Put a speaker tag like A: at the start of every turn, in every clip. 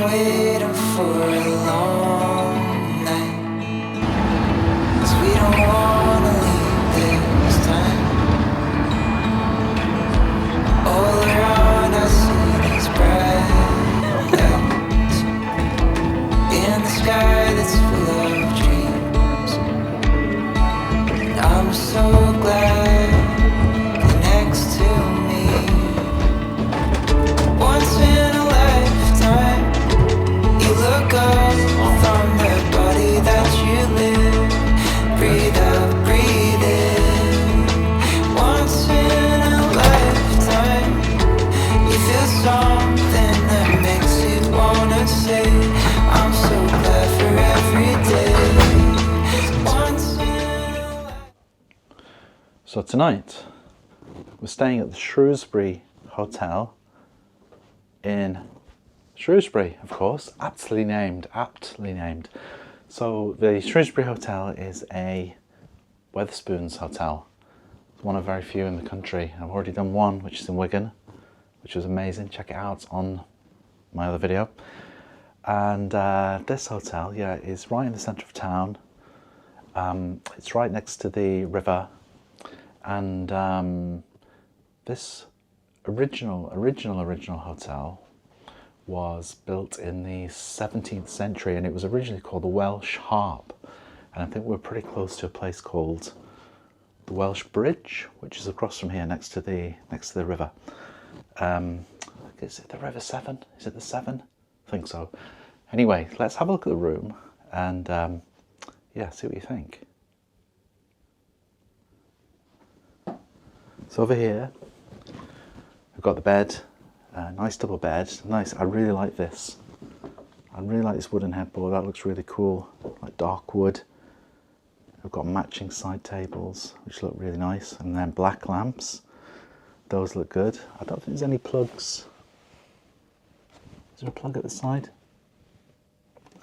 A: waiting for a long night, 'cause we don't wanna leave this time. All around I see these bright lights in the sky that's full of dreams. And I'm so glad you're next to me. Once in a lifetime, you look up from the body that you live. Breathe out, breathe in. Once in a lifetime, you feel something that makes you wanna say, I'm so glad for every day. Once in a lifetime.
B: So tonight, we're staying at the Shrewsbury Hotel in Shrewsbury, of course, aptly named. So the Shrewsbury Hotel is a Wetherspoons Hotel. It's one of very few in the country. I've already done one, which is in Wigan, which was amazing. Check it out on my other video. And this hotel, yeah, is right in the centre of town. It's right next to the river. And this original hotel was built in the 17th century, and it was originally called the Welsh Harp. And I think we're pretty close to a place called the Welsh Bridge, which is across from here next to the river. Is it the River Severn? Is it the Severn? I think so. Anyway, let's have a look at the room and yeah, see what you think. So over here, we've got the bed, nice double bed, nice. I really like this. I really like this wooden headboard. That looks really cool, like dark wood. We've got matching side tables, which look really nice, and then black lamps. Those look good. I don't think there's any plugs. Is there a plug at the side?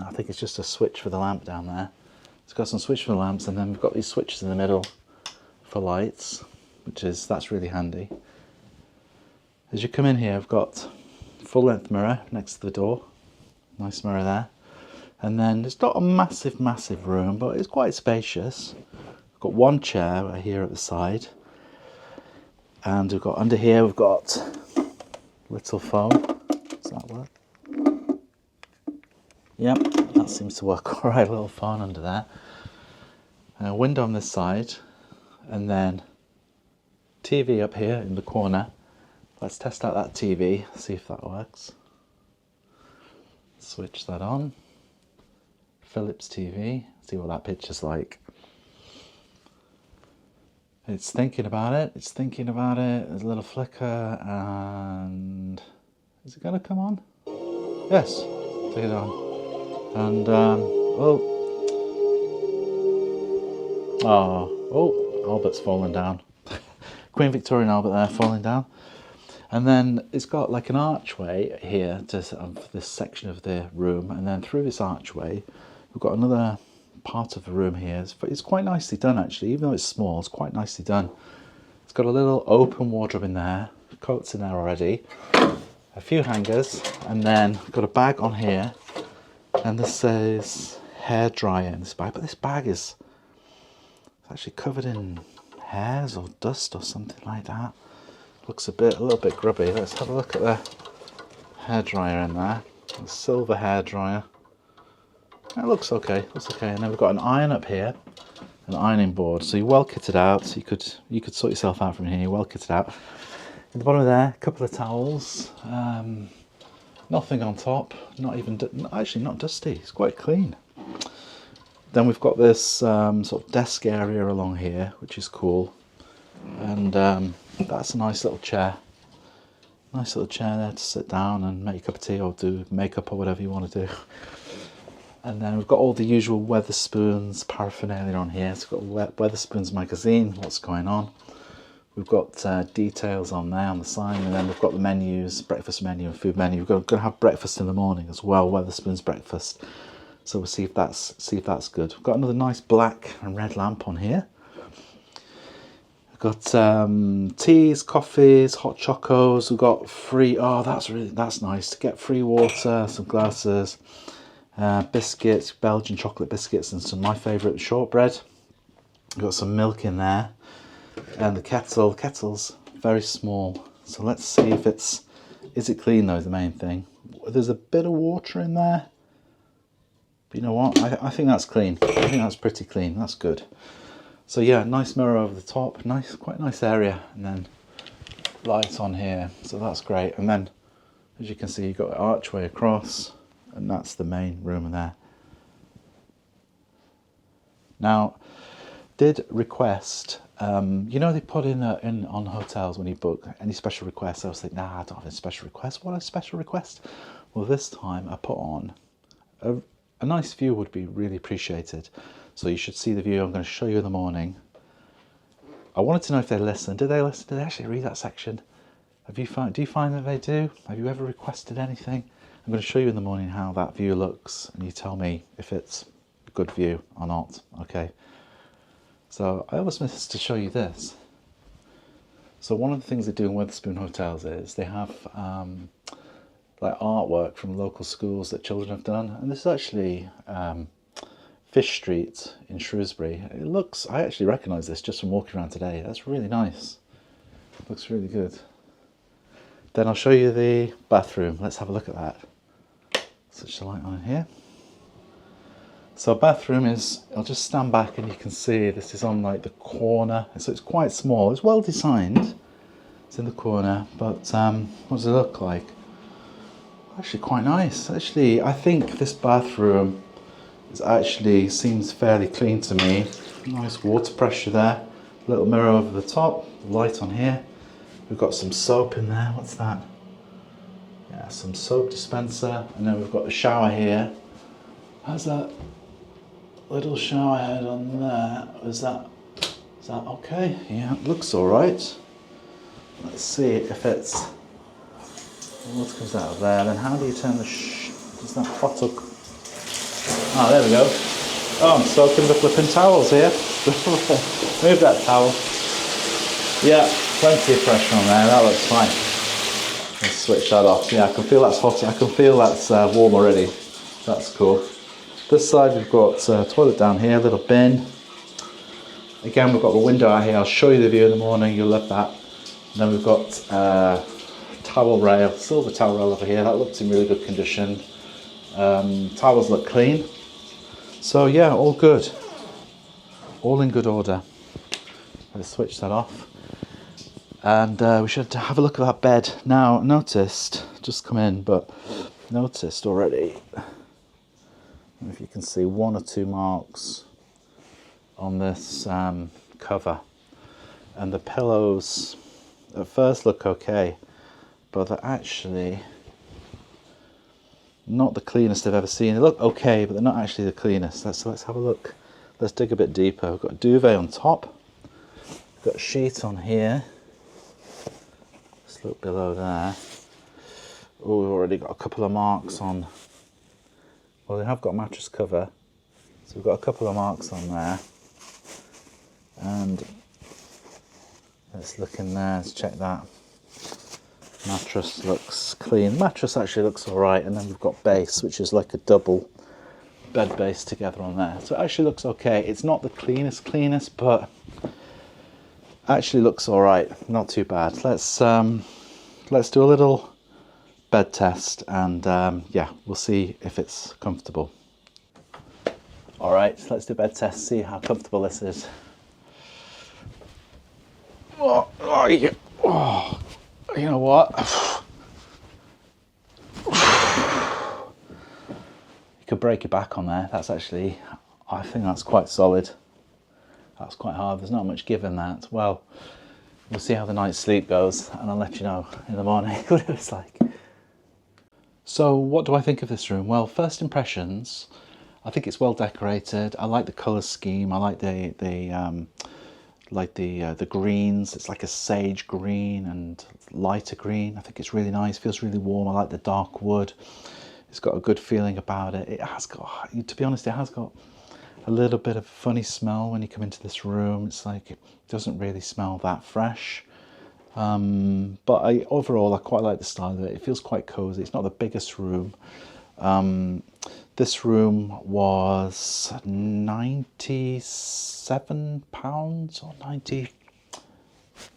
B: I think it's just a switch for the lamp down there. It's got some switch for the lamps, and then we've got these switches in the middle for lights, that's really handy. As you come in here, I've got full length mirror next to the door. Nice mirror there. And then it's not a massive room, but it's quite spacious. We've got one chair right here at the side. And we've got under here, we've got little foam. Does that work? Yep, that seems to work all right. Little phone under there. A window on this side, and then TV up here in the corner. Let's test out that TV, see if that works. Switch that on. Philips TV, see what that picture's like. It's thinking about it, There's a little flicker, and is it going to come on? Yes, take it on. And, Albert's fallen down. Queen Victoria and Albert there falling down. And then it's got like an archway here to this section of the room, and then through this archway we've got another part of the room here. It's quite nicely done actually, even though it's small, it's quite nicely done. It's got a little open wardrobe in there, coats in there already, a few hangers, and then got a bag on here, and this says hair dryer in this bag, but this bag is actually covered in hairs or dust or something like that. Looks a little bit grubby. Let's have a look at the hairdryer in there. The silver hairdryer. That looks okay. And then we've got an iron up here, an ironing board. So you're well kitted out. So you could sort yourself out from here. You're well kitted out. At the bottom of there, a couple of towels. Nothing on top. Not even actually not dusty. It's quite clean. Then we've got this sort of desk area along here, which is cool. And that's a nice little chair. Nice little chair there to sit down and make a cup of tea or do makeup or whatever you want to do. And then we've got all the usual Wetherspoons paraphernalia on here. So we've got Wetherspoons magazine, what's going on. We've got details on there on the sign, and then we've got the menus, breakfast menu and food menu. We're going to have breakfast in the morning as well, Wetherspoons breakfast. So we'll see if that's good. We've got another nice black and red lamp on here. We've got teas, coffees, hot chocos. We've got free. Oh, that's nice to get free water, some glasses, biscuits, Belgian chocolate biscuits, and some my favourite shortbread. We've got some milk in there, and the kettle's very small. So let's see if is it clean though, is the main thing. There's a bit of water in there. But you know what? I think that's clean. I think that's pretty clean. That's good. So yeah, nice mirror over the top. Quite nice area. And then lights on here. So that's great. And then, as you can see, you've got an archway across. And that's the main room in there. Now, did request, you know, they put in on hotels when you book any special requests. I was thinking, nah, I don't have a special request. What a special request? Well, this time I put on a nice view would be really appreciated. So you should see the view I'm going to show you in the morning. I wanted to know if they listen. Did they listen? Did they actually read that section? Do you find that they do? Have you ever requested anything? I'm going to show you in the morning how that view looks, and you tell me if it's a good view or not. Okay. So I always missed to show you this. So one of the things they do in Wetherspoon Hotels is they have like artwork from local schools that children have done, and this is actually Fish Street in Shrewsbury. I actually recognise this just from walking around today. That's really nice. Looks really good. Then I'll show you the bathroom. Let's have a look at that. Switch the light on here. So bathroom is, I'll just stand back and you can see this is on like the corner. So it's quite small. It's well designed. It's in the corner, but what does it look like? Actually quite nice. Actually, I think this bathroom seems fairly clean to me. Nice water pressure there. Little mirror over the top. Light on here. We've got some soap in there. What's that? Yeah, some soap dispenser. And then we've got the shower here. How's that little shower head on there? Is that okay? Yeah, it looks all right. Let's see if it's. What comes out of there? Then how do you turn does that hot hook? Ah, there we go. Oh, I'm soaking the flipping towels here. Move that towel. Yeah, plenty of pressure on there. That looks fine. Let's switch that off. Yeah, I can feel that's hot. I can feel that's warm already. That's cool. This side we've got toilet down here, a little bin. Again, we've got the window out here. I'll show you the view in the morning. You'll love that. And then we've got towel rail, silver towel rail over here. That looks in really good condition. Towels look clean. So yeah, all good. All in good order. Let's switch that off. And we should have a look at that bed. Now, just come in, but noticed already, I don't know if you can see 1 or 2 marks on this cover. And the pillows at first look okay, but they're actually not the cleanest I've ever seen. They look okay, but they're not actually the cleanest. So let's have a look. Let's dig a bit deeper. We've got a duvet on top. We've got a sheet on here. Let's look below there. Oh, we've already got a couple of marks on. Well, they have got a mattress cover. So we've got a couple of marks on there. And let's look in there, let's check that. Mattress looks clean. Mattress actually looks all right. And then we've got base, which is like a double bed base together on there. So it actually looks okay. It's not the cleanest, but actually looks all right. Not too bad. Let's do a little bed test, and yeah, we'll see if it's comfortable. All right, so let's do a bed test. See how comfortable this is. You know what? You could break your back on there. That's actually, I think that's quite solid. That's quite hard. There's not much give in that. Well, we'll see how the night's sleep goes, and I'll let you know in the morning what it was like. So, what do I think of this room? Well, first impressions, I think it's well decorated. I like the colour scheme. I like the greens. It's like a sage green and lighter green. I think it's really nice. Feels really warm. I like the dark wood. It's got a good feeling about it. It has got, to be honest, it has got a little bit of a funny smell when you come into this room. It's like it doesn't really smell that fresh. But overall I quite like the style of it. It feels quite cozy. It's not the biggest room. This room was £97 or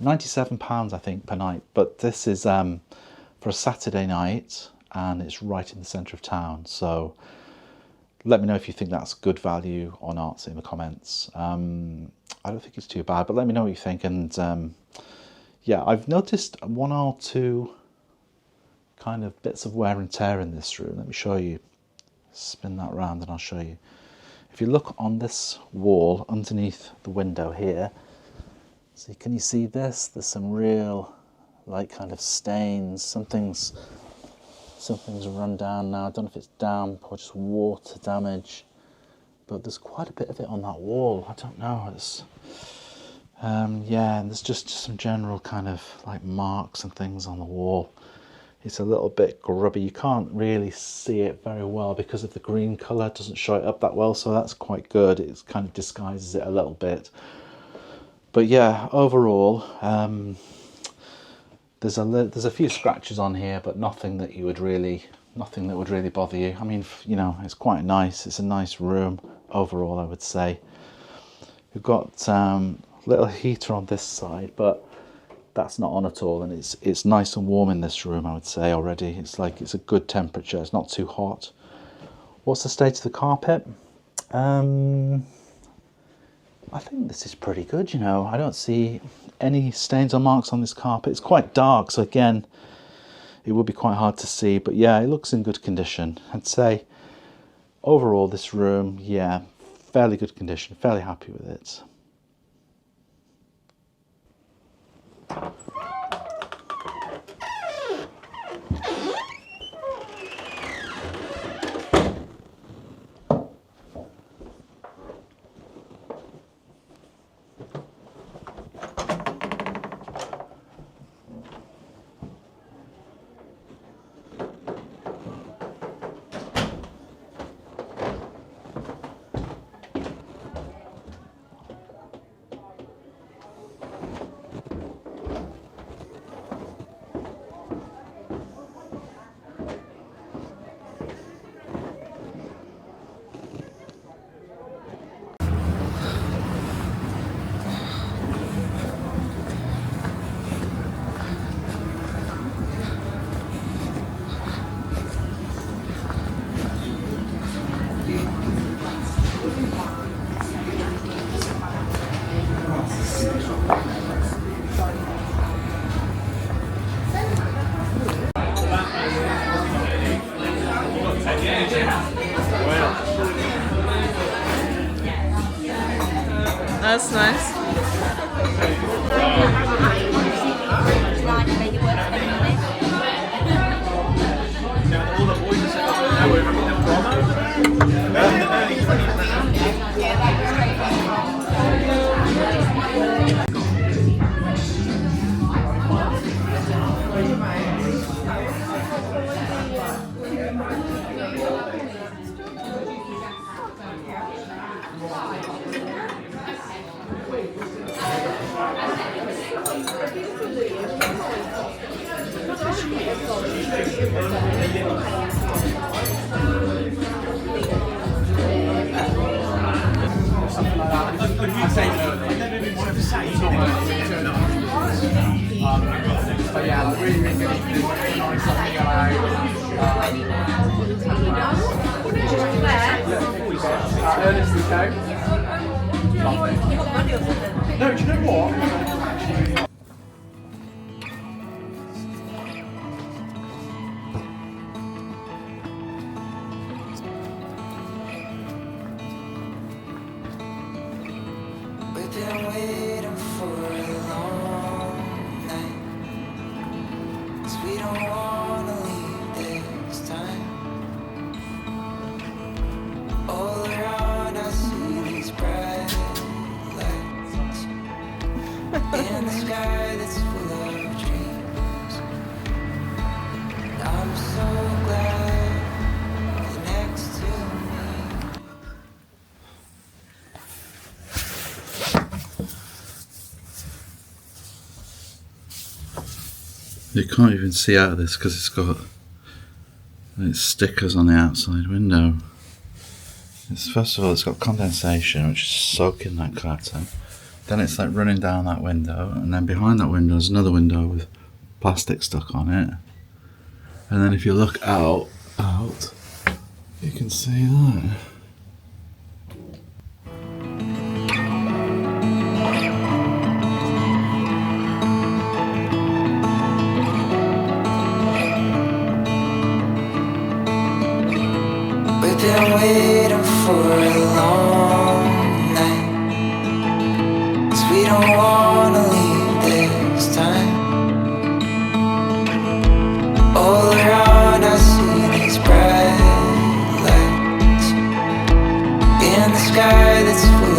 B: 97 pounds I think per night, but this is for a Saturday night, and it's right in the centre of town. So let me know if you think that's good value or not in the comments. I don't think it's too bad, but let me know what you think. And yeah, I've noticed one or two kind of bits of wear and tear in this room. Let me show you. Spin that round and I'll show you. If you look on this wall underneath the window here, so can you see this? There's some real like kind of stains. Something's run down now. I don't know if it's damp or just water damage, but there's quite a bit of it on that wall. I don't know. It's yeah, and there's just some general kind of like marks and things on the wall. It's a little bit grubby. You can't really see it very well because of the green colour. It doesn't show it up that well, so that's quite good. It kind of disguises it a little bit. But yeah, overall, there's a few scratches on here, but nothing that would really bother you. I mean, you know, it's quite nice. It's a nice room overall, I would say. We've got little heater on this side, but that's not on at all, and it's nice and warm in this room, I would say already. It's like it's a good temperature. It's not too hot. What's the state of the carpet? I think this is pretty good, you know. I don't see any stains or marks on this carpet. It's quite dark, so again, it would be quite hard to see, but yeah, it looks in good condition. I'd say overall this room, yeah, fairly good condition, fairly happy with it.
C: That's nice.
D: But yeah, really, really good evening. Very nice on the Ernest we go. No, do you know what?
A: We've been waiting for a long night, 'cause we don't wanna leave this time. All around I see these bright lights in the sky that's full of dreams. I'm so glad you're next to me.
B: You can't even see out of this because it's got stickers on the outside window. First of all, it's got condensation, which is soaking that curtain. Then it's like running down that window, and then behind that window is another window with plastic stuck on it. And then if you look out, you can see that.
A: We've been waiting for a long night, 'cause we don't wanna leave this time. All around I see these bright lights in the sky that's full